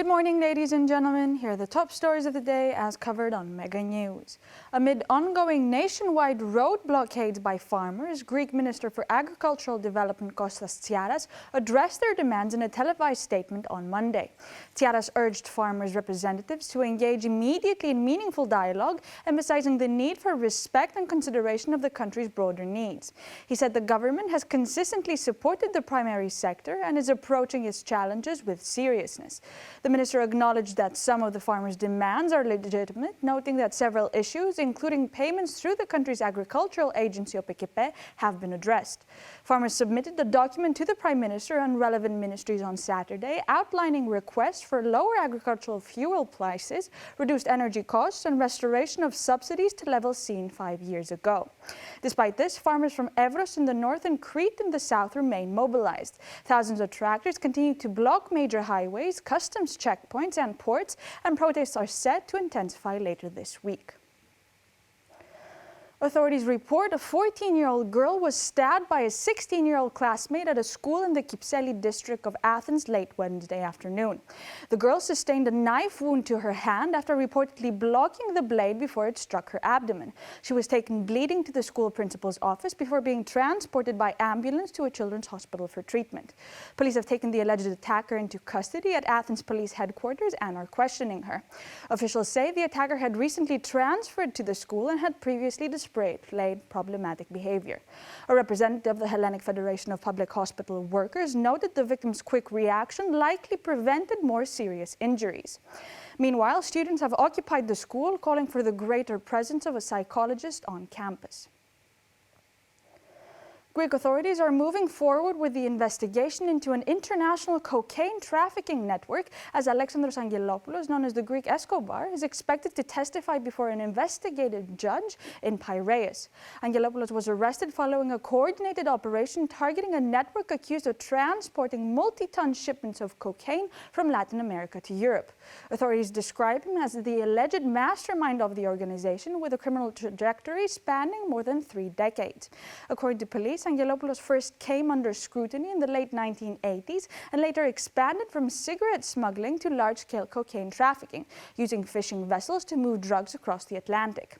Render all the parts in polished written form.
Good morning, ladies and gentlemen. Here are the top stories of the day as covered on Mega News. Amid ongoing nationwide road blockades by farmers, Greek Minister for Agricultural Development Kostas Tsiaras addressed their demands in a televised statement on Monday. Tsiaras urged farmers' representatives to engage immediately in meaningful dialogue, emphasizing the need for respect and consideration of the country's broader needs. He said the government has consistently supported the primary sector and is approaching its challenges with seriousness. The minister acknowledged that some of the farmers' demands are legitimate, noting that several issues, including payments through the country's agricultural agency, OPEKEPE, have been addressed. Farmers submitted a document to the Prime Minister and relevant ministries on Saturday, outlining requests for lower agricultural fuel prices, reduced energy costs, and restoration of subsidies to levels seen 5 years ago. Despite this, farmers from Evros in the north and Crete in the south remain mobilized. Thousands of tractors continue to block major highways, customs checkpoints and ports, and protests are set to intensify later this week. Authorities report a 14-year-old girl was stabbed by a 16-year-old classmate at a school in the Kypseli district of Athens late Wednesday afternoon. The girl sustained a knife wound to her hand after reportedly blocking the blade before it struck her abdomen. She was taken bleeding to the school principal's office before being transported by ambulance to a children's hospital for treatment. Police have taken the alleged attacker into custody at Athens police headquarters and are questioning her. Officials say the attacker had recently transferred to the school and had previously displayed problematic behavior. A representative of the Hellenic Federation of Public Hospital Workers noted the victim's quick reaction likely prevented more serious injuries. Meanwhile, students have occupied the school, calling for the greater presence of a psychologist on campus. Greek authorities are moving forward with the investigation into an international cocaine trafficking network as Alexandros Angelopoulos, known as the Greek Escobar, is expected to testify before an investigative judge in Piraeus. Angelopoulos was arrested following a coordinated operation targeting a network accused of transporting multi-ton shipments of cocaine from Latin America to Europe. Authorities describe him as the alleged mastermind of the organization, with a criminal trajectory spanning more than 3 decades. According to police, Angelopoulos first came under scrutiny in the late 1980s and later expanded from cigarette smuggling to large-scale cocaine trafficking, using fishing vessels to move drugs across the Atlantic.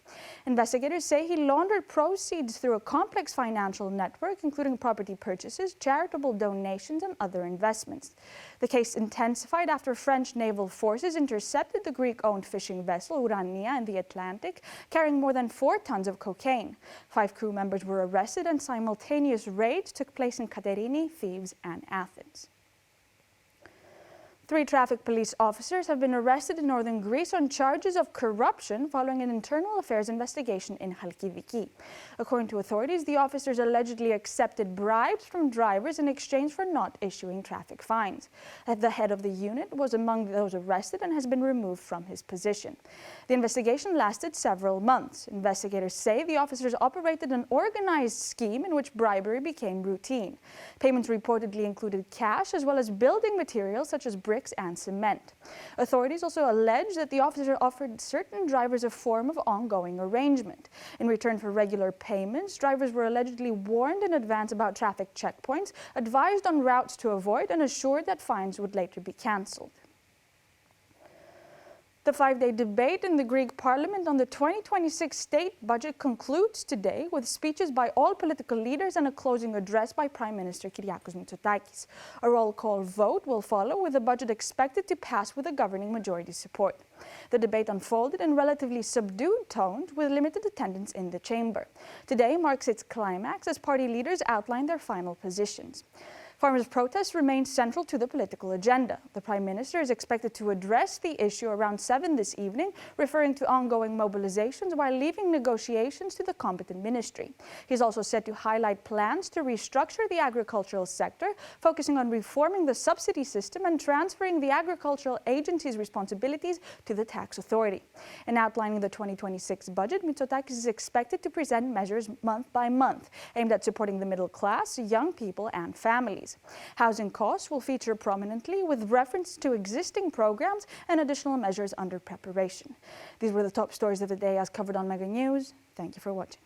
Investigators say he laundered proceeds through a complex financial network, including property purchases, charitable donations, and other investments. The case intensified after French naval forces intercepted the Greek-owned fishing vessel Urania in the Atlantic, carrying more than 4 tons of cocaine. 5 crew members were arrested and simultaneous raids took place in Katerini, Thebes, and Athens. 3 traffic police officers have been arrested in northern Greece on charges of corruption following an internal affairs investigation in Chalkidiki. According to authorities, the officers allegedly accepted bribes from drivers in exchange for not issuing traffic fines. The head of the unit was among those arrested and has been removed from his position. The investigation lasted several months. Investigators say the officers operated an organized scheme in which bribery became routine. Payments reportedly included cash as well as building materials such as bricks and cement. Authorities also allege that the officer offered certain drivers a form of ongoing arrangement. In return for regular payments, drivers were allegedly warned in advance about traffic checkpoints, advised on routes to avoid, and assured that fines would later be cancelled. The 5-day debate in the Greek Parliament on the 2026 state budget concludes today with speeches by all political leaders and a closing address by Prime Minister Kyriakos Mitsotakis. A roll call vote will follow, with the budget expected to pass with a governing majority support. The debate unfolded in relatively subdued tones with limited attendance in the chamber. Today marks its climax as party leaders outline their final positions. Farmers' protests remain central to the political agenda. The Prime Minister is expected to address the issue around 7 this evening, referring to ongoing mobilizations while leaving negotiations to the competent ministry. He is also set to highlight plans to restructure the agricultural sector, focusing on reforming the subsidy system and transferring the agricultural agency's responsibilities to the tax authority. In outlining the 2026 budget, Mitsotakis is expected to present measures month by month, aimed at supporting the middle class, young people, and families. Housing costs will feature prominently, with reference to existing programs and additional measures under preparation. These were the top stories of the day as covered on Mega News. Thank you for watching.